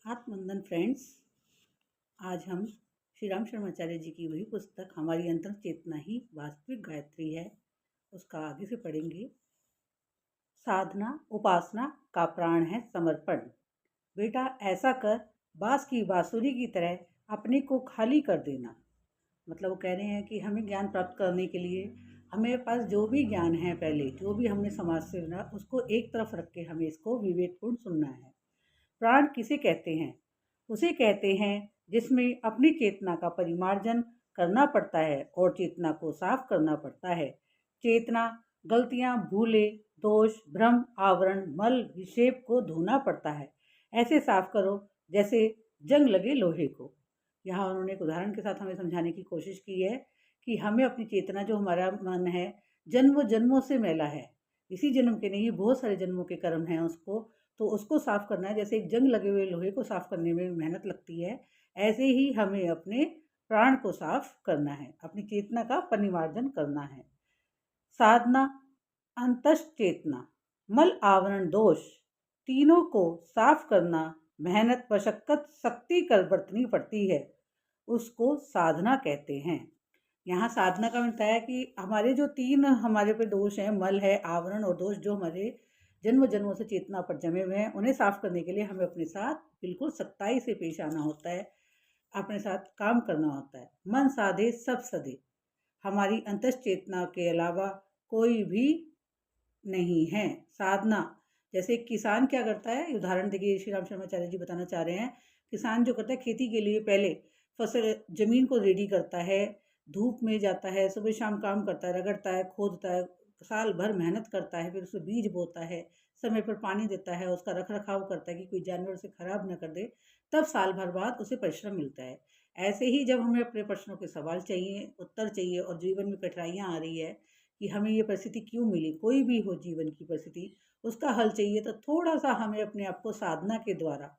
आत्मवंदन friends. आज हम श्री राम शर्माचार्य जी की वही पुस्तक हमारी अंतर चेतना ही वास्तविक गायत्री है, उसका आगे से पढ़ेंगे। साधना उपासना का प्राण है समर्पण। बेटा ऐसा कर, बांस की बांसुरी की तरह अपने को खाली कर देना। मतलब वो कह रहे हैं कि हमें ज्ञान प्राप्त करने के लिए हमें पास जो भी ज्ञान है, पहले जो भी हमने समाज से सुना, उसको एक तरफ रख के हमें इसको विवेकपूर्ण सुनना है। प्राण किसे कहते हैं? उसे कहते हैं जिसमें अपनी चेतना का परिमार्जन करना पड़ता है और चेतना को साफ करना पड़ता है। चेतना गलतियां, भूले, दोष, भ्रम, आवरण, मल, विक्षेप को धोना पड़ता है। ऐसे साफ करो जैसे जंग लगे लोहे को। यहाँ उन्होंने एक उदाहरण के साथ हमें समझाने की कोशिश की है कि हमें अपनी चेतना, जो हमारा मन है, जन्म जन्मों से मैला है, इसी जन्म के नहीं बहुत सारे जन्मों के कर्म हैं उसको, तो उसको साफ करना है। जैसे एक जंग लगे हुए लोहे को साफ करने में मेहनत लगती है, ऐसे ही हमें अपने प्राण को साफ करना है, अपनी चेतना का परिमार्जन करना है। साधना अंतस चेतना, मल, आवरण, दोष, तीनों को साफ करना मेहनत, मशक्कत, शक्ति कर बरतनी पड़ती है, उसको साधना कहते हैं। यहाँ साधना का बताया कि हमारे जो तीन हमारे पे दोष हैं, मल है, आवरण और दोष, जो हमारे जन्म जन्मों से चेतना पर जमे हुए हैं, उन्हें साफ करने के लिए हमें अपने साथ बिल्कुल सख्ताई से पेश आना होता है, अपने साथ काम करना होता है। मन साधे सब सधे, हमारी अंतस चेतना के अलावा कोई भी नहीं है। साधना, जैसे किसान क्या करता है, उदाहरण देखिए, श्री राम शर्माचार्य जी बताना चाह रहे हैं। किसान जो करता है, खेती के लिए पहले फसल जमीन को रेडी करता है, धूप में जाता है, सुबह शाम काम करता है, रगड़ता है, खोदता है, साल भर मेहनत करता है, फिर उसमें बीज बोता है, समय पर पानी देता है, उसका रख रखाव करता है कि कोई जानवर उसे खराब न कर दे, तब साल भर बाद उसे परिश्रम मिलता है। ऐसे ही जब हमें अपने प्रश्नों के सवाल चाहिए, उत्तर चाहिए, और जीवन में कठिनाइयाँ आ रही है कि हमें ये परिस्थिति क्यों मिली, कोई भी हो जीवन की परिस्थिति, उसका हल चाहिए, तो थोड़ा सा हमें अपने आप को साधना के द्वारा,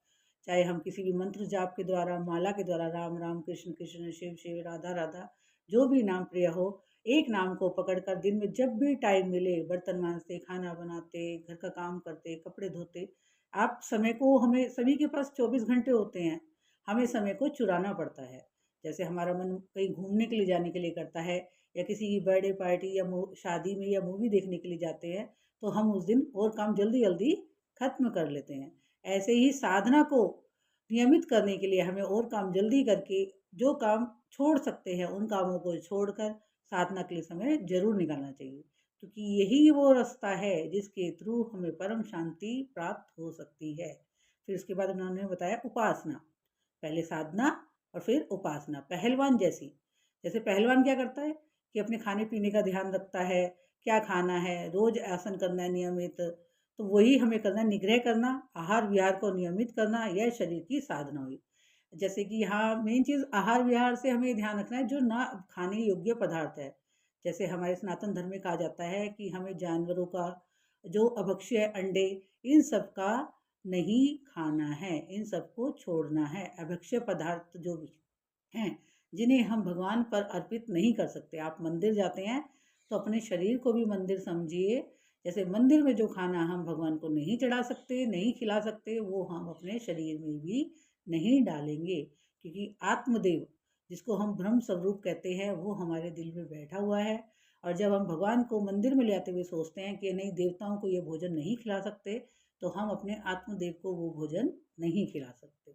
चाहे हम किसी भी मंत्र जाप के द्वारा, माला के द्वारा, राम राम, कृष्ण कृष्ण, शिव शिव, राधा राधा, जो भी नाम प्रिय हो, एक नाम को पकड़कर दिन में जब भी टाइम मिले, बर्तन मांजते, खाना बनाते, घर का काम करते, कपड़े धोते, आप समय को, हमें सभी के पास 24 घंटे होते हैं, हमें समय को चुराना पड़ता है। जैसे हमारा मन कहीं घूमने के लिए जाने के लिए करता है, या किसी की बर्थडे पार्टी या शादी में या मूवी देखने के लिए जाते हैं, तो हम उस दिन और काम जल्दी जल्दी खत्म कर लेते हैं। ऐसे ही साधना को नियमित करने के लिए हमें और काम जल्दी करके, जो काम छोड़ सकते हैं उन कामों को छोड़कर साधना के लिए समय जरूर निकालना चाहिए, क्योंकि यही वो रास्ता है जिसके थ्रू हमें परम शांति प्राप्त हो सकती है। फिर उसके बाद उन्होंने बताया उपासना, पहले साधना और फिर उपासना। पहलवान जैसी, जैसे पहलवान क्या करता है कि अपने खाने पीने का ध्यान रखता है, क्या खाना है, रोज आसन करना है नियमित, तो वही हमें करना है, निग्रह करना, आहार विहार को नियमित करना, यह शरीर की साधना हुई। जैसे कि यहाँ मेन चीज़ आहार विहार से हमें ध्यान रखना है, जो ना खाने योग्य पदार्थ है। जैसे हमारे सनातन धर्म में कहा जाता है कि हमें जानवरों का, जो अभक्ष्य है, अंडे, इन सब का नहीं खाना है, इन सबको छोड़ना है। अभक्ष्य पदार्थ जो भी हैं, जिन्हें हम भगवान पर अर्पित नहीं कर सकते। आप मंदिर जाते हैं तो अपने शरीर को भी मंदिर समझिए। जैसे मंदिर में जो खाना हम भगवान को नहीं चढ़ा सकते, नहीं खिला सकते, वो हम अपने शरीर में भी नहीं डालेंगे, क्योंकि आत्मदेव, जिसको हम ब्रह्म स्वरूप कहते हैं, वो हमारे दिल में बैठा हुआ है। और जब हम भगवान को मंदिर में ले आते हुए सोचते हैं कि नहीं, देवताओं को ये भोजन नहीं खिला सकते, तो हम अपने आत्मदेव को वो भोजन नहीं खिला सकते।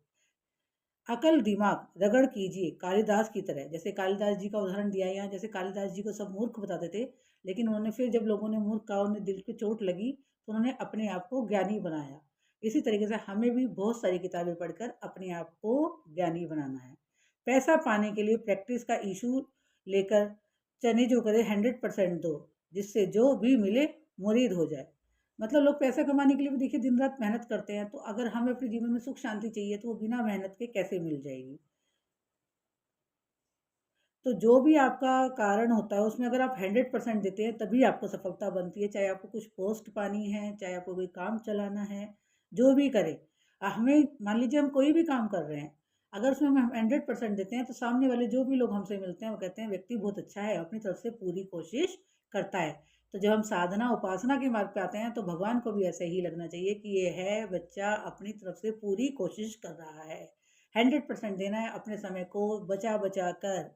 अकल दिमाग रगड़ कीजिए कालिदास की तरह। जैसे कालिदास जी का उदाहरण दिया है यहाँ, जैसे कालिदास जी को सब मूर्ख बताते थे, लेकिन उन्होंने फिर जब लोगों ने मूर्ख कहा, उन्हें दिल पे चोट लगी, तो उन्होंने अपने आप को ज्ञानी बनाया। इसी तरीके से हमें भी बहुत सारी किताबें पढ़कर अपने आप को ज्ञानी बनाना है। पैसा पाने के लिए प्रैक्टिस का इशू लेकर चने जो करे 100% दो, जिससे जो भी मिले मुरीद हो जाए। मतलब लोग पैसा कमाने के लिए भी देखिए दिन रात मेहनत करते हैं, तो अगर हमें अपने जीवन में सुख शांति चाहिए, तो वो बिना मेहनत के कैसे मिल जाएगी। तो जो भी आपका कारण होता है, उसमें अगर आप 100% देते हैं, तभी आपको सफलता बनती है। चाहे आपको कुछ पोस्ट पानी है, चाहे आपको कोई काम चलाना है, जो भी करें। हमें मान लीजिए हम कोई भी काम कर रहे हैं, अगर उसमें हम 100% देते हैं, तो सामने वाले जो भी लोग हमसे मिलते हैं, वो कहते हैं व्यक्ति बहुत अच्छा है, अपनी तरफ से पूरी कोशिश करता है। तो जब हम साधना उपासना के मार्ग पे आते हैं तो भगवान को भी ऐसे ही लगना चाहिए कि ये है बच्चा अपनी तरफ से पूरी कोशिश कर रहा है, 100% देना है, अपने समय को बचा बचा कर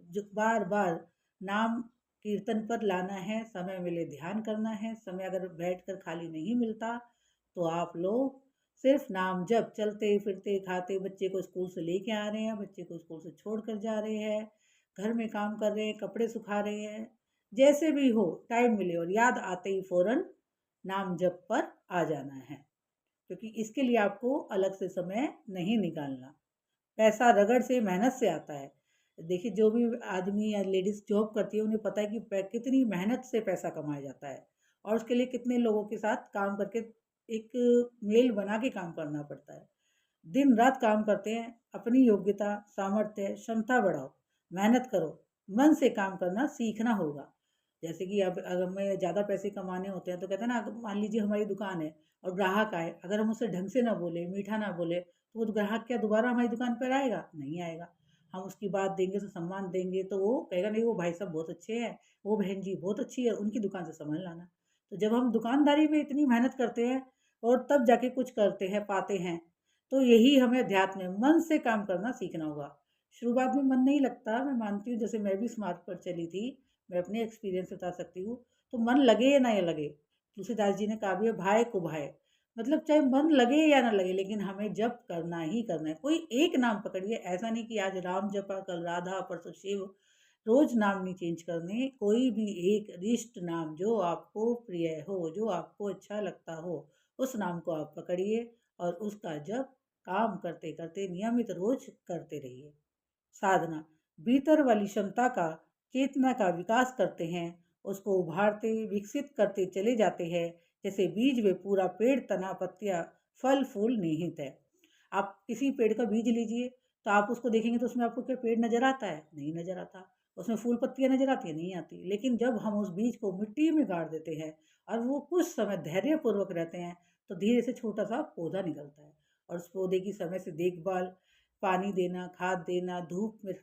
जो बार बार नाम कीर्तन पर लाना है, समय मिले ध्यान करना है। समय अगर बैठकर खाली नहीं मिलता तो आप लोग सिर्फ नाम जप, चलते फिरते खाते, बच्चे को स्कूल से लेके आ रहे हैं, बच्चे को स्कूल से छोड़ कर जा रहे हैं, घर में काम कर रहे हैं, कपड़े सुखा रहे हैं, जैसे भी हो टाइम मिले और याद आते ही फौरन नाम जप पर आ जाना है, क्योंकि इसके लिए आपको अलग से समय नहीं निकालना। पैसा रगड़ से, मेहनत से आता है। देखिए, जो भी आदमी या लेडीज जॉब करती है उन्हें पता है कि कितनी मेहनत से पैसा कमाया जाता है और उसके लिए कितने लोगों के साथ काम करके एक मेल बना के काम करना पड़ता है। दिन रात काम करते हैं, अपनी योग्यता, सामर्थ्य, क्षमता बढ़ाओ, मेहनत करो, मन से काम करना सीखना होगा। जैसे कि अब अगर हमें ज़्यादा पैसे कमाने होते हैं तो कहते हैं ना, मान लीजिए हमारी दुकान है और ग्राहक आए, अगर हम उसे ढंग से ना बोले, मीठा ना बोले, तो वो ग्राहक क्या दोबारा हमारी दुकान पर आएगा? नहीं आएगा। हम उसकी बात देंगे, उसे सम्मान देंगे तो वो कहेगा नहीं, वो भाई साहब बहुत अच्छे हैं, वो बहन जी बहुत अच्छी है, उनकी दुकान से सामान लाना। तो जब हम दुकानदारी में इतनी मेहनत करते हैं और तब जाके कुछ करते हैं, पाते हैं, तो यही हमें अध्यात्म में मन से काम करना सीखना होगा। शुरुआत में मन नहीं लगता, मैं मानती हूँ, जैसे मैं भी इस मार्ग पर चली थी, मैं अपने एक्सपीरियंस बता सकती हूँ। तो मन लगे या ना लगे, तुलसीदास जी ने कहा भी है, भाए को भाए, मतलब चाहे मन लगे या ना लगे लेकिन हमें जप करना ही करना है। कोई एक नाम पकड़िए, ऐसा नहीं कि आज राम जपा, कल राधा, परसों शिव, रोज नाम नहीं चेंज करने। कोई भी एक इष्ट नाम जो आपको प्रिय हो, जो आपको अच्छा लगता हो, उस नाम को आप पकड़िए और उसका जप काम करते करते नियमित रोज करते रहिए। साधना भीतर वाली क्षमता का, चेतना का विकास करते हैं, उसको उभारते विकसित करते चले जाते हैं। जैसे बीज में पूरा पेड़, तना, पत्तियां, फल फूल निहित है। आप किसी पेड़ का बीज लीजिए तो आप उसको देखेंगे तो उसमें आपको क्या पेड़ नजर आता है? नहीं नजर आता। उसमें फूल पत्तियां नजर आती है? नहीं आती। लेकिन जब हम उस बीज को मिट्टी में गाड़ देते हैं और वो कुछ समय धैर्य पूर्वक रहते हैं तो धीरे से छोटा सा पौधा निकलता है। और उस पौधे की समय से देखभाल, पानी देना, खाद देना, धूप में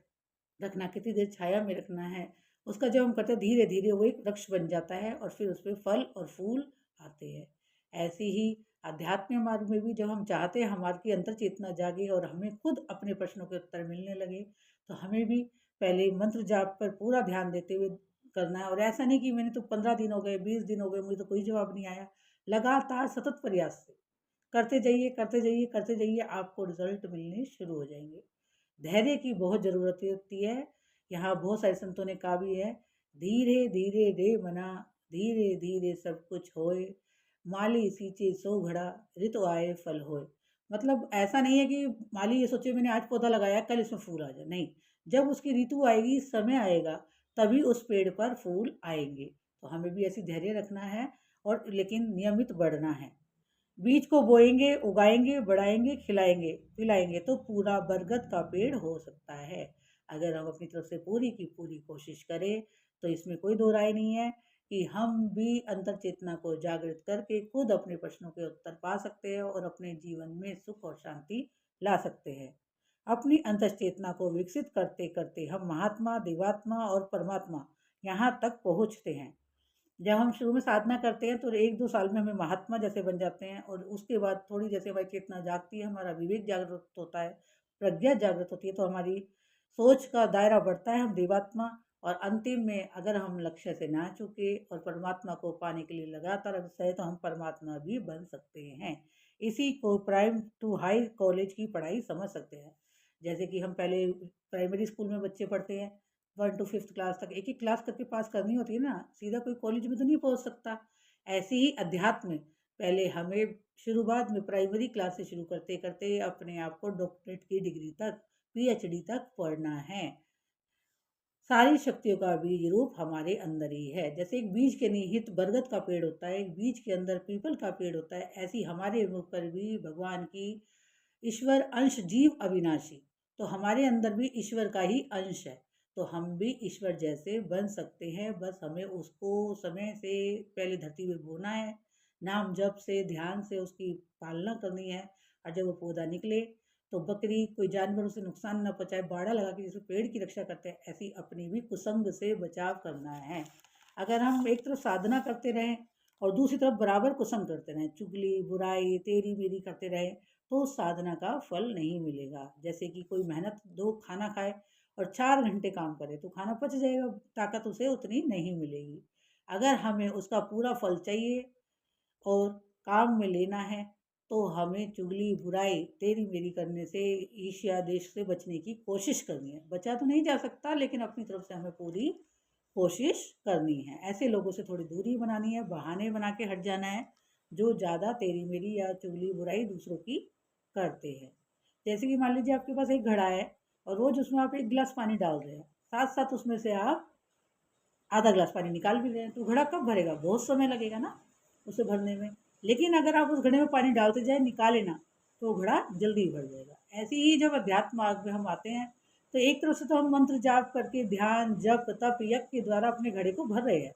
रखना, कितनी देर छाया में रखना है, उसका जब हम करते हैं धीरे धीरे वो एक वृक्ष बन जाता है और फिर उसमें फल और फूल आते हैं। ऐसे ही आध्यात्मिक मार्ग में भी जब हम चाहते हैं हमारी अंतर चेतना जागे और हमें खुद अपने प्रश्नों के उत्तर मिलने लगे, तो हमें भी पहले मंत्र जाप पर पूरा ध्यान देते हुए करना है। और ऐसा नहीं कि मैंने तो 15 दिन हो गए, 20 दिन हो गए, मुझे तो कोई जवाब नहीं आया। लगातार सतत प्रयास से करते जाइए, करते जाइए, करते जाइए, आपको रिजल्ट मिलने शुरू हो जाएंगे। धैर्य की बहुत ज़रूरत होती है। यहाँ बहुत सारे संतों ने कहा भी है, धीरे धीरे रे मना, धीरे धीरे सब कुछ होए, माली सींचे सो घड़ा, ऋतु आए फल होए। मतलब ऐसा नहीं है कि माली ये सोचे मैंने आज पौधा लगाया कल इसमें फूल आ जाए, नहीं। जब उसकी ऋतु आएगी, समय आएगा, तभी उस पेड़ पर फूल आएंगे। तो हमें भी ऐसी धैर्य रखना है और लेकिन नियमित बढ़ना है। बीज को बोएंगे, उगाएंगे, बढ़ाएंगे, खिलाएंगे, पिलाएंगे तो पूरा बरगद का पेड़ हो सकता है। अगर हम अपनी तरफ से पूरी की पूरी कोशिश करें तो इसमें कोई दो राय नहीं है कि हम भी अंतर चेतना को जागृत करके खुद अपने प्रश्नों के उत्तर पा सकते हैं और अपने जीवन में सुख और शांति ला सकते हैं। अपनी अंतर चेतना को विकसित करते करते हम महात्मा, देवात्मा और परमात्मा यहाँ तक पहुँचते हैं। जब हम शुरू में साधना करते हैं तो 1-2 साल में हमें महात्मा जैसे बन जाते हैं और उसके बाद थोड़ी जैसे हमारी चेतना जागती है, हमारा विवेक जागृत होता है, प्रज्ञा जागृत होती है, तो हमारी सोच का दायरा बढ़ता है, हम देवात्मा। और अंतिम में अगर हम लक्ष्य से ना चूके और परमात्मा को पाने के लिए लगातार अग्रसर है तो हम परमात्मा भी बन सकते हैं। इसी को प्राइम टू हाई कॉलेज की पढ़ाई समझ सकते हैं। जैसे कि हम पहले प्राइमरी स्कूल में बच्चे पढ़ते हैं, 1 to 5th क्लास तक एक एक क्लास करके पास करनी होती है ना, सीधा कोई कॉलेज में तो नहीं पहुंच सकता। ऐसे ही अध्यात्म में पहले हमें शुरुआत में प्राइमरी क्लास से शुरू करते करते अपने आप को डॉक्टरेट की डिग्री तक, पीएचडी तक पढ़ना है। सारी शक्तियों का बीज रूप हमारे अंदर ही है। जैसे एक बीज के निहित बरगद का पेड़ होता है, एक बीज के अंदर पीपल का पेड़ होता है, ऐसी हमारे ऊपर भी भगवान की ईश्वर अंश जीव अविनाशी, तो हमारे अंदर भी ईश्वर का ही अंश है। तो हम भी ईश्वर जैसे बन सकते हैं, बस हमें उसको समय से पहले धरती में बोना है, नाम जप से, ध्यान से उसकी पालना करनी है। और जब वो पौधा निकले तो बकरी, कोई जानवर उसे नुकसान न पहुंचाए, बाड़ा लगा के जैसे पेड़ की रक्षा करते हैं, ऐसी अपनी भी कुसंग से बचाव करना है। अगर हम एक तरफ साधना करते रहें और दूसरी तरफ बराबर कुसंग करते रहें, चुगली बुराई तेरी मेरी करते रहें, तो उस साधना का फल नहीं मिलेगा। जैसे कि कोई मेहनत दो खाना खाए और 4 घंटे काम करे तो खाना पच जाएगा, ताकत उसे उतनी नहीं मिलेगी। अगर हमें उसका पूरा फल चाहिए और काम में लेना है, तो हमें चुगली बुराई तेरी मेरी करने से, ईर्ष्या देश से बचने की कोशिश करनी है। बचा तो नहीं जा सकता, लेकिन अपनी तरफ से हमें पूरी कोशिश करनी है। ऐसे लोगों से थोड़ी दूरी बनानी है, बहाने बना के हट जाना है, जो ज़्यादा तेरी मेरी या चुगली बुराई दूसरों की करते हैं। जैसे कि मान लीजिए आपके पास एक घड़ा है और रोज उसमें आप 1 गिलास पानी डाल रहे हैं, साथ साथ उसमें से आप आधा ग्लास पानी निकाल भी रहे हैं, तो घड़ा कब भरेगा? बहुत समय लगेगा ना उसे भरने में। लेकिन अगर आप उस घड़े में पानी डालते जाए, निकाले ना, तो घड़ा जल्दी ही भर जाएगा। ऐसे ही जब अध्यात्म मार्ग में हम आते हैं, तो एक तरफ से तो हम मंत्र जाप करके ध्यान जप तप यज्ञ के द्वारा अपने घड़े को भर रहे हैं,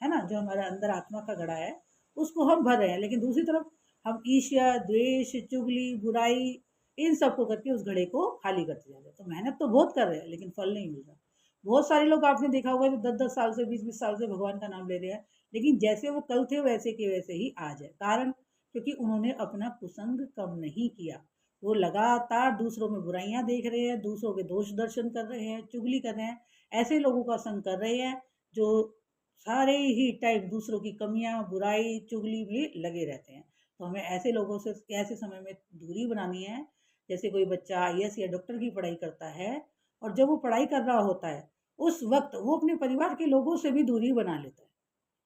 है ना? जो हमारे अंदर आत्मा का घड़ा है, उसको हम भर रहे हैं। लेकिन दूसरी तरफ हम ईर्ष्या द्वेष चुगली बुराई इन सबको करके उस घड़े को खाली करते जा रहे हैं। तो मेहनत तो बहुत कर रहे हैं, लेकिन फल नहीं मिल रहा। बहुत सारे लोग आपने देखा होगा जो 10-10 साल से 20-20 साल से भगवान का नाम ले रहे हैं, लेकिन जैसे वो कल थे वैसे के वैसे ही आज है। कारण क्योंकि उन्होंने अपना कुसंग कम नहीं किया। वो लगातार दूसरों में बुराइयां देख रहे हैं, दूसरों के दोष दर्शन कर रहे हैं, चुगली कर रहे हैं। ऐसे लोगों का संग कर रहे हैं जो सारे ही टाइम दूसरों की कमियां बुराई चुगली में लगे रहते हैं। तो हमें ऐसे लोगों से ऐसे समय में दूरी बनानी है। जैसे कोई बच्चा आईएएस या डॉक्टर की पढ़ाई करता है, और जब वो पढ़ाई कर रहा होता है, उस वक़्त वो अपने परिवार के लोगों से भी दूरी बना लेता है।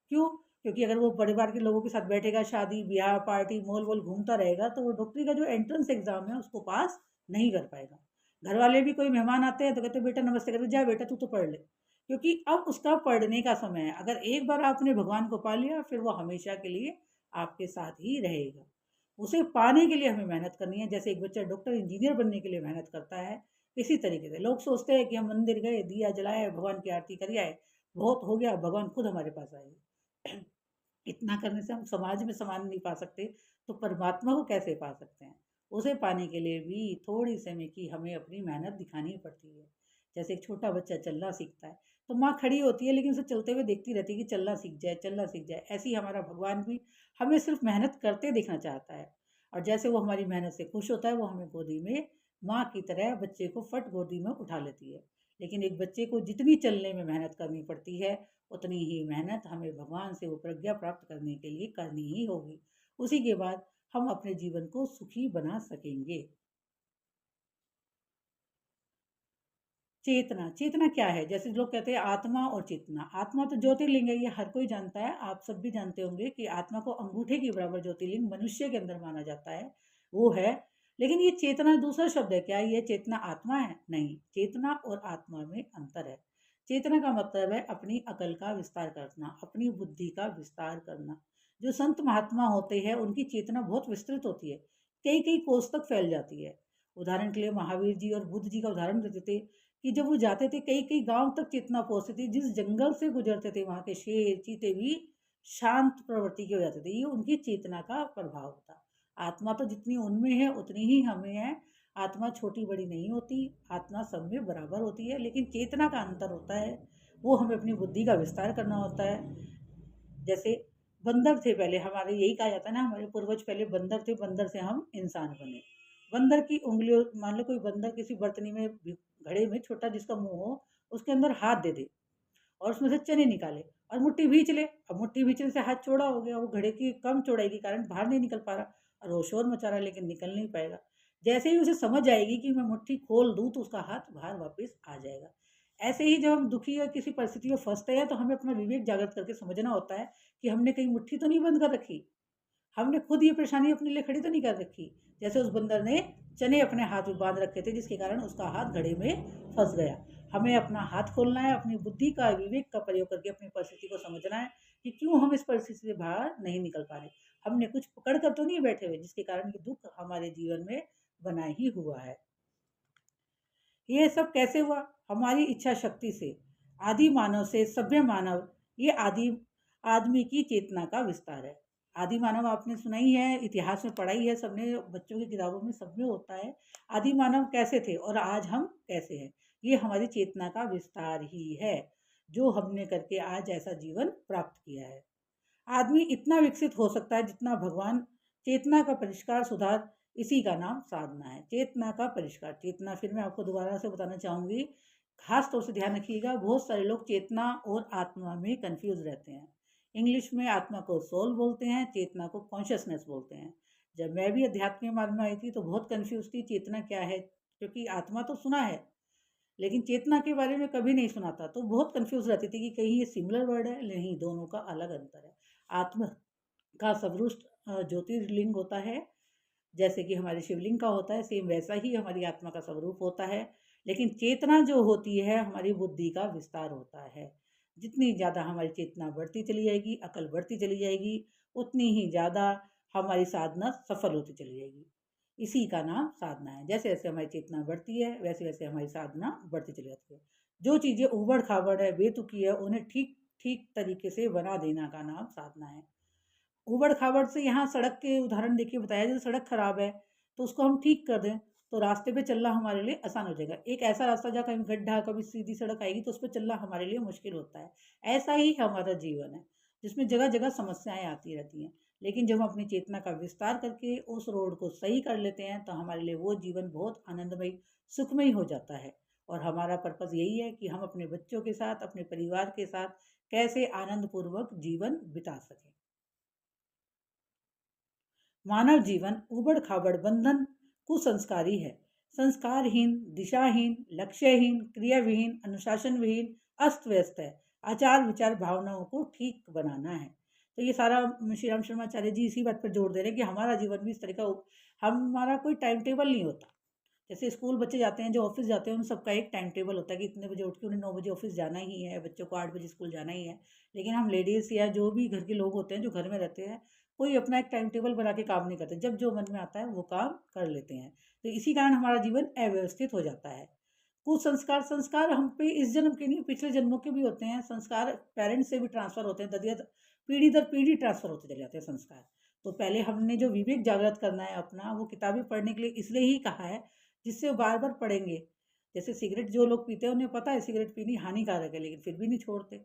क्यों? क्योंकि अगर वो परिवार के लोगों के साथ बैठेगा, शादी, ब्याह, पार्टी, मॉल-वॉल घूमता रहेगा, तो वो डॉक्टरी का जो एंट्रेंस एग्ज़ाम है, उसको पास नहीं कर पाएगा। घरवाले भी कोई मेहमान आते हैं, तो कहते हैं, "बेटा नमस्ते" करके, "जा बेटा तू तो पढ़ ले।" क्योंकि अब उसका पढ़ने का समय है। अगर एक बार आपने भगवान को पा लिया, फिर वो हमेशा के लिए आपके साथ ही रहेगा। उसे पाने के लिए हमें मेहनत करनी है। जैसे एक बच्चा डॉक्टर, इंजीनियर बनने के लिए मेहनत करता है, इसी तरीके से लोग सोचते हैं कि हम मंदिर गए, दिया जलाया, भगवान की आरती कर आए, बहुत हो गया, भगवान खुद हमारे पास आएंगे। इतना करने से हम समाज में सम्मान नहीं पा सकते, तो परमात्मा को कैसे पा सकते हैं? उसे पाने के लिए भी थोड़ी समय की हमें अपनी मेहनत दिखानी पड़ती है। जैसे एक छोटा बच्चा चलना सीखता है, तो माँ खड़ी होती है, लेकिन उसे चलते हुए देखती रहती है कि चलना सीख जाए, चलना सीख जाए। ऐसे ही हमारा भगवान भी हमें सिर्फ मेहनत करते देखना चाहता है, और जैसे वो हमारी मेहनत से खुश होता है, वो हमें गोदी में माँ की तरह बच्चे को फट गोदी में उठा लेती है। लेकिन एक बच्चे को जितनी चलने में मेहनत करनी पड़ती है, उतनी ही मेहनत हमें भगवान से वो प्रज्ञा प्राप्त करने के लिए करनी ही होगी। उसी के बाद हम अपने जीवन को सुखी बना सकेंगे। चेतना, चेतना क्या है? जैसे लोग कहते हैं आत्मा और चेतना। आत्मा तो ज्योतिर्लिंग है, ये हर कोई जानता है। आप सब भी जानते होंगे कि आत्मा को अंगूठे के बराबर ज्योतिर्लिंग मनुष्य के अंदर माना जाता है, वो है। लेकिन ये चेतना दूसरा शब्द है। क्या ये चेतना आत्मा है? नहीं, चेतना और आत्मा में अंतर है। चेतना का मतलब है अपनी अकल का विस्तार करना, अपनी बुद्धि का विस्तार करना। जो संत महात्मा होते हैं, उनकी चेतना बहुत विस्तृत होती है, कई-कई कोस तक फैल जाती है। उदाहरण के लिए महावीर जी और बुद्ध जी का उदाहरण देते थे कि जब वो जाते थे, कई-कई गाँव तक चेतना पहुँचती थी। जिस जंगल से गुज़रते थे, वहाँ के शेर, चीते भी शांत प्रवृत्ति के हो जाते थे। ये उनकी चेतना का प्रभाव था। आत्मा तो जितनी उनमें है, उतनी ही हमें है। आत्मा छोटी-बड़ी नहीं होती, आत्मा सब में बराबर होती है, लेकिन चेतना का अंतर होता है। वो हमें अपनी बुद्धि का विस्तार करना होता है। जैसे बंदर थे पहले, हमारे यही कहा जाता है ना, हमारे पूर्वज पहले बंदर थे, बंदर से हम इंसान बने। बंदर की उंगलियों, मान लो कोई बंदर किसी बर्तनी में घड़े में छोटा जिसका मुंह हो, उसके अंदर हाथ दे दे और उसमें से चने निकाले और मुट्ठी भींच ले। अब मुट्ठी भींचने से हाथ चौड़ा हो गया, वो घड़े की कम चौड़ाई के कारण बाहर नहीं निकल पा रहा, और वो शोर मचा रहा है, लेकिन निकल नहीं पाएगा। जैसे ही उसे समझ आएगी कि मैं मुट्ठी खोल दूं, तो उसका हाथ बाहर वापस आ जाएगा। ऐसे ही जब हम दुखी या किसी परिस्थिति में फंसते हैं, तो हमें अपना विवेक जागृत करके समझना होता है कि हमने कहीं मुट्ठी तो नहीं बंद कर रखी, हमने खुद ये परेशानी अपने लिए खड़ी तो नहीं कर रखी। जैसे उस बंदर ने चने अपने हाथ में बांध रखे थे, जिसके कारण उसका हाथ घड़े में फंस गया। हमें अपना हाथ खोलना है, अपनी बुद्धि का विवेक का प्रयोग करके अपनी परिस्थिति को समझना है कि क्यों हम इस परिस्थिति से बाहर नहीं निकल पा रहे। हमने कुछ पकड़ कर तो नहीं बैठे हुए, जिसके कारण ये दुख हमारे जीवन में बना ही हुआ है। ये सब कैसे हुआ? हमारी इच्छा शक्ति से। आदि मानव से सभ्य मानव, ये आदि आदमी की चेतना का विस्तार है। आदि मानव आपने सुना ही है, इतिहास में पढ़ा ही है सबने, बच्चों की किताबों में सब में होता है। आदि मानव कैसे थे और आज हम कैसे हैं, ये हमारी चेतना का विस्तार ही है। जो हमने करके आज ऐसा जीवन प्राप्त किया है। आदमी इतना विकसित हो सकता है जितना भगवान चेतना का परिष्कार सुधार, इसी का नाम साधना है। चेतना का परिष्कार, चेतना फिर मैं आपको दोबारा से बताना चाहूँगी, खास तौर से ध्यान रखिएगा, बहुत सारे लोग चेतना और आत्मा में कंफ्यूज रहते हैं। इंग्लिश में आत्मा को सोल बोलते हैं, चेतना को कॉन्शियसनेस बोलते हैं। जब मैं भी अध्यात्म मार्ग में आई थी तो बहुत कंफ्यूज थी, चेतना क्या है, क्योंकि आत्मा तो सुना है लेकिन चेतना के बारे में कभी नहीं सुना था, तो बहुत कंफ्यूज रहती थी कि कहीं ये सिमिलर वर्ड है, नहीं, दोनों का अलग अंतर है। आत्मा का सबरूष्ट ज्योतिर्लिंग होता है, जैसे कि हमारे शिवलिंग का होता है, सेम वैसा ही हमारी आत्मा का स्वरूप होता है। लेकिन चेतना जो होती है हमारी बुद्धि का विस्तार होता है। जितनी ज़्यादा हमारी चेतना बढ़ती चली जाएगी, अकल बढ़ती चली जाएगी, उतनी ही ज़्यादा हमारी साधना सफल होती चली जाएगी। इसी का नाम साधना है। जैसे जैसे हमारी चेतना बढ़ती है वैसे वैसे हमारी साधना बढ़ती चली जाती है। जो चीज़ें उबड़ खाबड़ है, बेतुकी है, उन्हें ठीक ठीक तरीके से बना देना का नाम साधना है। उबड़ खाबड़ से यहाँ सड़क के उदाहरण देखिए, बताया जैसे सड़क खराब है तो उसको हम ठीक कर दें तो रास्ते पे चलना हमारे लिए आसान हो जाएगा। एक ऐसा रास्ता जहाँ कहीं गड्ढा, कभी सीधी सड़क आएगी तो उस पर चलना हमारे लिए मुश्किल होता है। ऐसा ही हमारा जीवन है जिसमें जगह जगह समस्याएं आती रहती हैं। लेकिन जब हम अपनी चेतना का विस्तार करके उस रोड को सही कर लेते हैं तो हमारे लिए वो जीवन बहुत आनंदमय, सुखमय हो जाता है। और हमारा पर्पज़ यही है कि हम अपने बच्चों के साथ, अपने परिवार के साथ कैसे आनंदपूर्वक जीवन बिता सकें। मानव जीवन उबड़-खाबड़, बंधन, कुसंस्कारी है। संस्कारहीन, दिशाहीन, लक्ष्यहीन, क्रियाविहीन, अनुशासनविहीन, अस्त-व्यस्त है। आचार, विचार, भावनाओं को ठीक बनाना है। तो ये सारा श्री राम शर्माचार्य जी इसी बात पर जोर दे रहे हैं कि हमारा जीवन भी इस तरह का हमारा कोई टाइम टेबल नहीं होता। जैसे स्कूल बच्चे जाते हैं, जो ऑफिस जाते हैं, उन सबका एक टाइम टेबल होता है कि इतने बजे उठ के उन्हें 9 बजे ऑफिस जाना ही है, बच्चों को 8 बजे स्कूल जाना ही है। लेकिन हम लेडीज़ या जो भी घर के लोग होते हैं, जो घर में रहते हैं, कोई अपना एक टाइम टेबल बना के काम नहीं करते। जब जो मन में आता है, वो काम कर लेते हैं। तो इसी कारण हमारा जीवन अव्यवस्थित हो जाता है। कुसंस्कार, संस्कार हम पे इस जन्म के नहीं, पिछले जन्मों के भी होते हैं। संस्कार पेरेंट्स से भी ट्रांसफ़र होते हैं, पीढ़ी दर पीढ़ी ट्रांसफ़र होते चले जाते हैं संस्कार। तो पहले हमने जो विवेक जागृत करना है अपना, वो किताबें पढ़ने के लिए इसलिए ही कहा है जिससे वो बार-बार पढ़ेंगे। जैसे सिगरेट जो लोग पीते हैं उन्हें पता है सिगरेट पीनी हानिकारक है, लेकिन फिर भी नहीं छोड़ते।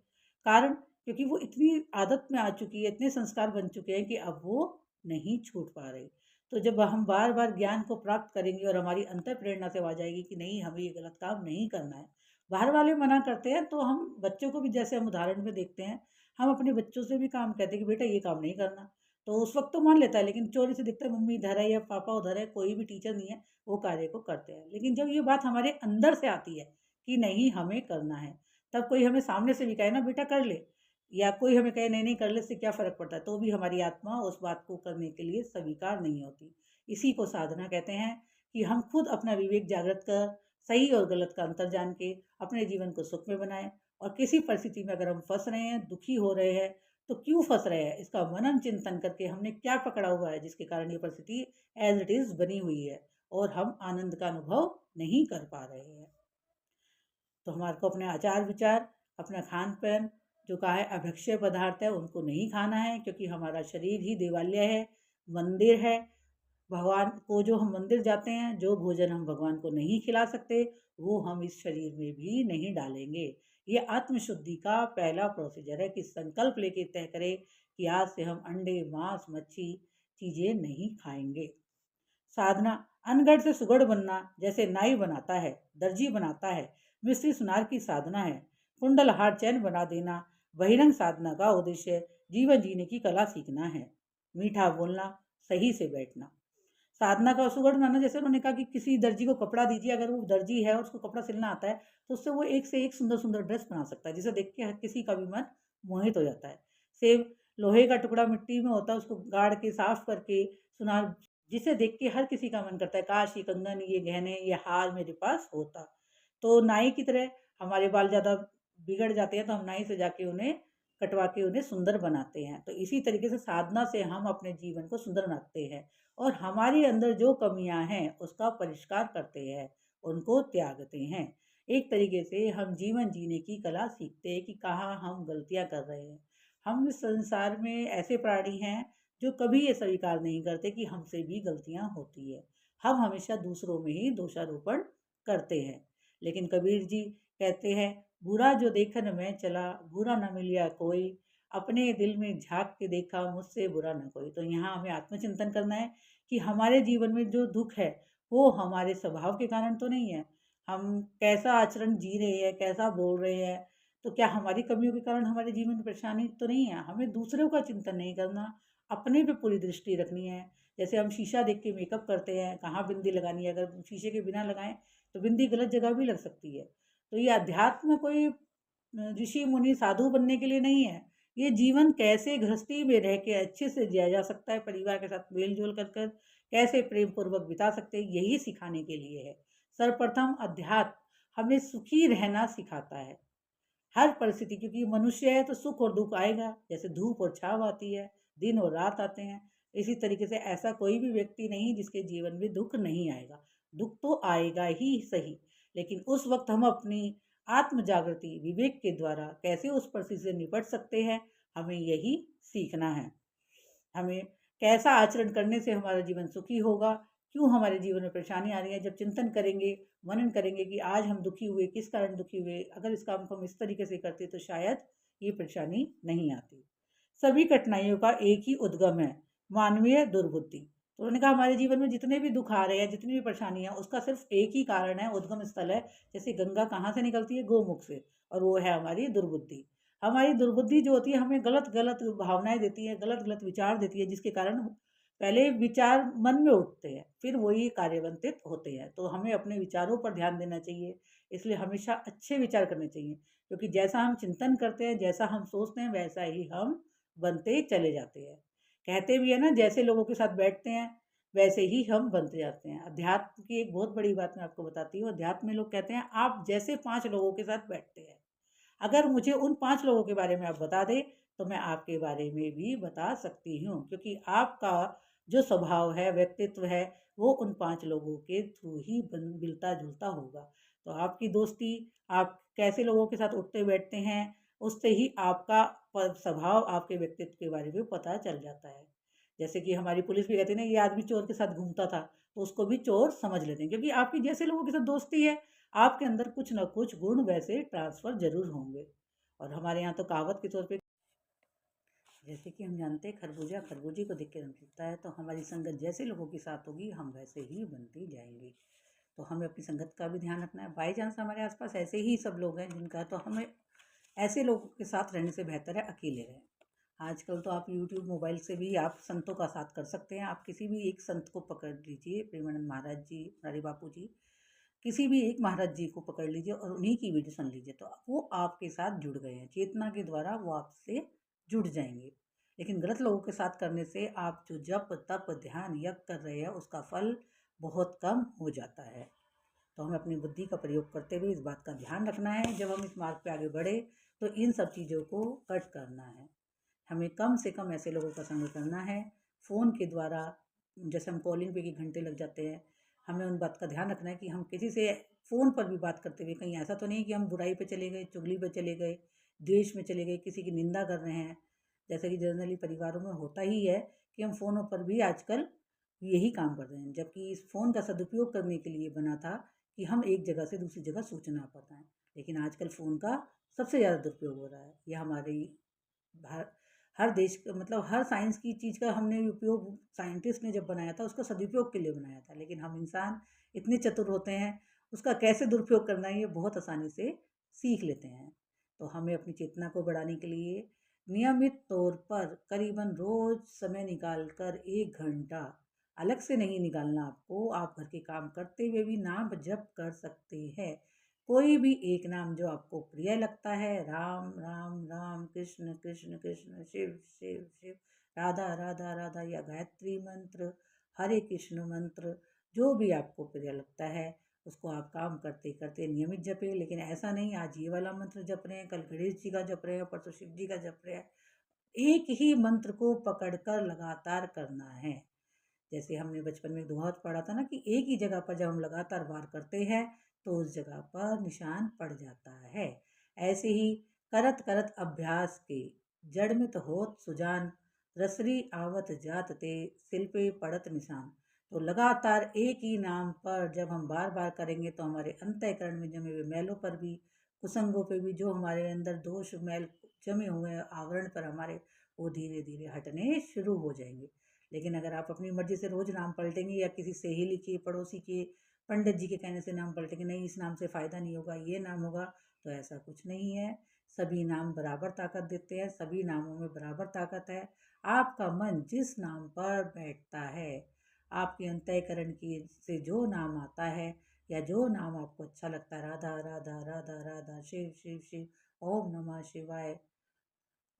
कारण क्योंकि वो इतनी आदत में आ चुकी है, इतने संस्कार बन चुके हैं कि अब वो नहीं छूट पा रहे। तो जब हम बार-बार ज्ञान को प्राप्त करेंगे और हमारी अंतर प्रेरणा से आ जाएगी कि नहीं, हमें ये गलत काम नहीं करना है। बाहर वाले मना करते हैं तो हम बच्चों को भी, जैसे हम उदाहरण में देखते हैं, हम अपने बच्चों से भी काम कहते हैं कि बेटा ये काम नहीं करना। तो उस वक़्त तो मान लेता है, लेकिन चोरी से दिखता है मम्मी इधर है या पापा उधर है, कोई भी टीचर नहीं है, वो कार्य को करते हैं। लेकिन जब ये बात हमारे अंदर से आती है कि नहीं हमें करना है, तब कोई हमें सामने से भी कहे ना बेटा कर ले, या कोई हमें कहे नहीं नहीं कर ले, इससे क्या फ़र्क पड़ता है, तो भी हमारी आत्मा उस बात को करने के लिए स्वीकार नहीं होती। इसी को साधना कहते हैं कि हम खुद अपना विवेक जागृत कर सही और गलत का अंतर जान के अपने जीवन को सुखमय बनाएं। और किसी परिस्थिति में अगर हम फंस रहे हैं, दुखी हो रहे हैं, तो क्यों फंस रहे हैं, इसका मनन चिंतन करके हमने क्या पकड़ा हुआ है जिसके कारण ये परिस्थिति एज इट इज बनी हुई है और हम आनंद का अनुभव नहीं कर पा रहे हैं। तो हमारे को अपने आचार विचार, अपना खान पान, जो कहा है अभक्ष्य पदार्थ है, उनको नहीं खाना है, क्योंकि हमारा शरीर ही देवालय है, मंदिर है। भगवान को जो हम मंदिर जाते हैं, जो भोजन हम भगवान को नहीं खिला सकते, वो हम इस शरीर में भी नहीं डालेंगे। ये आत्मशुद्धि का पहला प्रोसीजर है कि संकल्प लेके तय करें कि आज से हम अंडे, मांस, मच्छी चीज़ें नहीं खाएंगे। साधना, अनगढ़ से सुगढ़ बनना, जैसे नाई बनाता है, दर्जी बनाता है, मिस्त्री सुनार की साधना है। कुंडल हार चैन बना देना, बहिरंग साधना का उद्देश्य जीवन जीने की कला सीखना है। मीठा बोलना, सही से बैठना। साधना का सुगढ़ बनाना, जैसे उन्होंने कहा कि किसी दर्जी को कपड़ा दीजिए, अगर वो दर्जी है और उसको कपड़ा सिलना आता है तो उससे वो एक से एक सुंदर सुंदर ड्रेस बना सकता है, जिसे देख के हर किसी का भी मन मोहित हो जाता है। सेम लोहे का टुकड़ा मिट्टी में होता है, उसको गाड़ के साफ करके सुनार, जिसे देख के हर किसी का मन करता है काश ये कंगन, ये गहने, ये हार मेरे पास होता। तो नाई की तरह हमारे बाल ज़्यादा बिगड़ जाते हैं तो हम नाई से जाके उन्हें कटवा के उन्हें सुंदर बनाते हैं। तो इसी तरीके से साधना से हम अपने जीवन को सुंदर बनाते हैं और हमारे अंदर जो कमियां हैं उसका परिष्कार करते हैं, उनको त्यागते हैं। एक तरीके से हम जीवन जीने की कला सीखते हैं कि कहाँ हम गलतियां कर रहे हैं। हम इस संसार में ऐसे प्राणी हैं जो कभी ये स्वीकार नहीं करते कि हमसे भी गलतियां होती है। हम हमेशा दूसरों में ही दोषारोपण करते हैं। लेकिन कबीर जी कहते हैं, बुरा जो देखन मैं चला, बुरा न मिलिया कोई, अपने दिल में झाँक के देखा, मुझसे बुरा न कोई। तो यहाँ हमें आत्मचिंतन करना है कि हमारे जीवन में जो दुःख है, वो हमारे स्वभाव के कारण तो नहीं है। हम कैसा आचरण जी रहे हैं, कैसा बोल रहे हैं, तो क्या हमारी कमियों के कारण हमारे जीवन में परेशानी तो नहीं है? हमें दूसरों का चिंतन नहीं करना, अपने पे पूरी दृष्टि रखनी है। जैसे हम शीशा देख के मेकअप करते हैं, कहाँ बिंदी लगानी है, अगर शीशे के बिना लगाएँ, तो बिंदी गलत जगह भी लग सकती है। तो ये अध्यात्म कोई ऋषि मुनि साधु बनने के लिए नहीं है। ये जीवन कैसे गृहस्थी में रह के अच्छे से जिया जा सकता है, परिवार के साथ मेल-जोल कर कर कैसे प्रेम पूर्वक बिता सकते हैं, यही सिखाने के लिए है। सर्वप्रथम अध्यात्म हमें सुखी रहना सिखाता है। हर परिस्थिति, क्योंकि मनुष्य है तो सुख और दुःख आएगा, जैसे धूप और छाँव आती है, दिन और रात आते हैं। इसी तरीके से ऐसा कोई भी व्यक्ति नहीं जिसके जीवन में दुःख नहीं आएगा। दुःख तो आएगा ही सही, लेकिन उस वक़्त हम अपनी आत्म जागृति, विवेक के द्वारा कैसे उस परिस्थिति से निपट सकते हैं, हमें यही सीखना है। हमें कैसा आचरण करने से हमारा जीवन सुखी होगा, क्यों हमारे जीवन में परेशानी आ रही है, जब चिंतन करेंगे, मनन करेंगे कि आज हम दुखी हुए, किस कारण दुखी हुए, अगर इस काम को हम इस तरीके से करते तो शायद ये परेशानी नहीं आती। सभी कठिनाइयों का एक ही उद्गम है, मानवीय दुर्बुद्धि। तो उन्होंने कहा हमारे जीवन में जितने भी दुख आ रहे हैं, जितनी भी परेशानी है, उसका सिर्फ एक ही कारण है, उद्गम स्थल है। जैसे गंगा कहाँ से निकलती है? गोमुख से, और वो है हमारी दुर्बुद्धि। हमारी दुर्बुद्धि जो होती है हमें गलत-गलत भावनाएँ देती है, गलत-गलत विचार देती है, जिसके कारण पहले विचार मन में उठते हैं, फिर वही कार्यान्वित होते हैं। तो हमें अपने विचारों पर ध्यान देना चाहिए, इसलिए हमेशा अच्छे विचार करने चाहिए, क्योंकि जैसा हम चिंतन करते हैं, जैसा हम सोचते हैं, वैसा ही हम बनते चले जाते हैं। कहते भी है ना, जैसे लोगों के साथ बैठते हैं, वैसे ही हम बनते जाते हैं। अध्यात्म की एक बहुत बड़ी बात मैं आपको बताती हूँ, अध्यात्म में लोग कहते हैं, आप जैसे 5 लोगों के साथ बैठते हैं, अगर मुझे उन 5 लोगों के बारे में आप बता दें, तो मैं आपके बारे में भी बता सकती हूँ, क्योंकि आपका जो स्वभाव है, व्यक्तित्व है, वो उन 5 लोगों के थ्रू ही बन मिलता-जुलता होगा। तो आपकी दोस्ती, आप कैसे लोगों के साथ उठते-बैठते हैं, उससे ही आपका स्वभाव, आपके व्यक्तित्व के बारे में पता चल जाता है। जैसे कि हमारी पुलिस भी कहती है ना, ये आदमी चोर के साथ घूमता था, तो उसको भी चोर समझ लेते हैं, क्योंकि आपकी जैसे लोगों के साथ दोस्ती है, आपके अंदर कुछ न कुछ गुण वैसे ट्रांसफ़र ज़रूर होंगे। और हमारे यहाँ तो कहावत के तौर पे, जैसे कि हम जानते हैं, खरबूजा खरबूजे को देख के रंग लगता है, तो हमारी संगत जैसे लोगों के साथ होगी, हम वैसे ही बनते जाएँगे। तो हमें अपनी संगत का भी ध्यान रखना है। बाई चांस हमारे आस-पास ऐसे ही सब लोग हैं जिनका, तो हमें ऐसे लोगों के साथ रहने से बेहतर है अकेले रहें। आजकल तो आप यूट्यूब, मोबाइल से भी आप संतों का साथ कर सकते हैं। आप किसी भी एक संत को पकड़ लीजिए, प्रेमानंद महाराज जी, मुरारी बापू जी, किसी भी एक महाराज जी को पकड़ लीजिए और उन्हीं की वीडियो सुन लीजिए, तो वो आपके साथ जुड़ गए हैं। चेतना के द्वारा वो आपसे जुड़ जाएँगे। लेकिन गलत लोगों के साथ करने से आप जो जप, तप, ध्यान, यज्ञ कर रहे हैं, उसका फल बहुत कम हो जाता है। तो हमें अपनी बुद्धि का प्रयोग करते हुए इस बात का ध्यान रखना है, जब हम इस मार्ग पे आगे बढ़े, तो इन सब चीज़ों को कट करना है। हमें कम से कम ऐसे लोगों का संग करना है। फ़ोन के द्वारा, जैसे हम कॉलिंग पे, 1 घंटे लग जाते हैं, हमें उन बात का ध्यान रखना है कि हम किसी से फ़ोन पर भी बात करते हुए कहीं ऐसा तो नहीं कि हम बुराई पे चले गए, चुगली पे चले गए, द्वेष में चले गए, किसी की निंदा कर रहे हैं। जैसे कि जनरली परिवारों में होता ही है कि हम फ़ोनों पर भी आजकल यही काम कर रहे हैं, जबकि इस फ़ोन का सदुपयोग करने के लिए बना था कि हम एक जगह से दूसरी जगह सूचना पहुँचाएँ। लेकिन आजकल फ़ोन का सबसे ज़्यादा दुरुपयोग हो रहा है। ये हमारी भा हर देश का, मतलब हर साइंस की चीज़ का हमने उपयोग साइंटिस्ट ने जब बनाया था, उसका सदुपयोग के लिए बनाया था। लेकिन हम इंसान इतने चतुर होते हैं, उसका कैसे दुरुपयोग करना है ये बहुत आसानी से सीख लेते हैं। तो हमें अपनी चेतना को बढ़ाने के लिए नियमित तौर पर करीबन रोज़ समय निकाल कर 1 घंटा, अलग से नहीं निकालना आपको, आप घर के काम करते हुए भी नाम जप कर सकते हैं। कोई भी एक नाम जो आपको प्रिय लगता है, राम राम राम, कृष्ण कृष्ण कृष्ण, शिव शिव शिव, राधा राधा राधा, या गायत्री मंत्र, हरे कृष्ण मंत्र, जो भी आपको प्रिय लगता है, उसको आप काम करते करते नियमित जपें। लेकिन ऐसा नहीं आज ये वाला मंत्र जप रहे हैं, कल गणेश जी का जप रहे हैं, परसों शिव जी का जप रहे हैं। एक ही मंत्र को पकड़कर लगातार करना है। जैसे हमने बचपन में दोहा पढ़ा था ना, कि एक ही जगह पर जब हम लगातार वार करते हैं, तो उस जगह पर निशान पड़ जाता है। ऐसे ही करत करत अभ्यास के, जड़ में तो होत सुजान, रसरी आवत जात ते, सिल पे पड़त निशान। तो लगातार एक ही नाम पर जब हम बार बार करेंगे तो हमारे अंतःकरण में जमे हुए मैलों पर भी, कुसंगों पे भी, जो हमारे अंदर दोष मैल जमे हुए हैं आवरण पर हमारे, वो धीरे धीरे हटने शुरू हो जाएंगे। लेकिन अगर आप अपनी मर्जी से रोज नाम पलटेंगे या किसी सहेली के, पड़ोसी के, पंडित जी के कहने से नाम पलटेंगे, नहीं इस नाम से फ़ायदा नहीं होगा, ये नाम होगा, तो ऐसा कुछ नहीं है। सभी नाम बराबर ताकत देते हैं, सभी नामों में बराबर ताकत है। आपका मन जिस नाम पर बैठता है, आपके अंतःकरण की से जो नाम आता है या जो नाम आपको अच्छा लगता है, राधा राधा राधा राधा, शिव शिव शिव, ओम नमः शिवाय,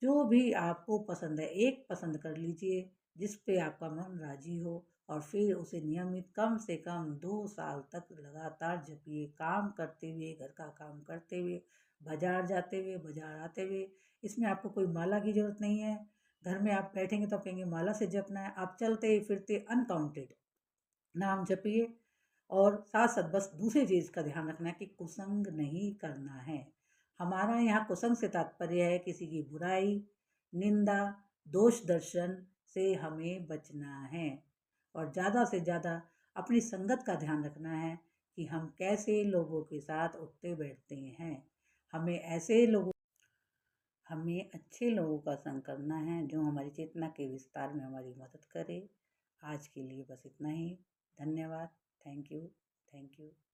जो भी आपको पसंद है एक पसंद कर लीजिए, जिस पे आपका मन राजी हो, और फिर उसे नियमित कम से कम 2 साल तक लगातार जपिए, काम करते हुए, घर का काम करते हुए, बाजार जाते हुए, बाजार आते हुए। इसमें आपको कोई माला की जरूरत नहीं है। घर में आप बैठेंगे तो आप कहेंगे माला से जपना है, आप चलते फिरते अनकाउंटेड नाम जपिए। और साथ साथ बस दूसरी चीज़ का ध्यान रखना है कि कुसंग नहीं करना है। हमारा यहाँ कुसंग से तात्पर्य है किसी की बुराई, निंदा, दोष दर्शन से हमें बचना है। और ज़्यादा से ज़्यादा अपनी संगत का ध्यान रखना है कि हम कैसे लोगों के साथ उठते बैठते हैं। हमें ऐसे लोगों हमें अच्छे लोगों का संग करना है जो हमारी चेतना के विस्तार में हमारी मदद करे। आज के लिए बस इतना ही। धन्यवाद। Thank you. Thank you.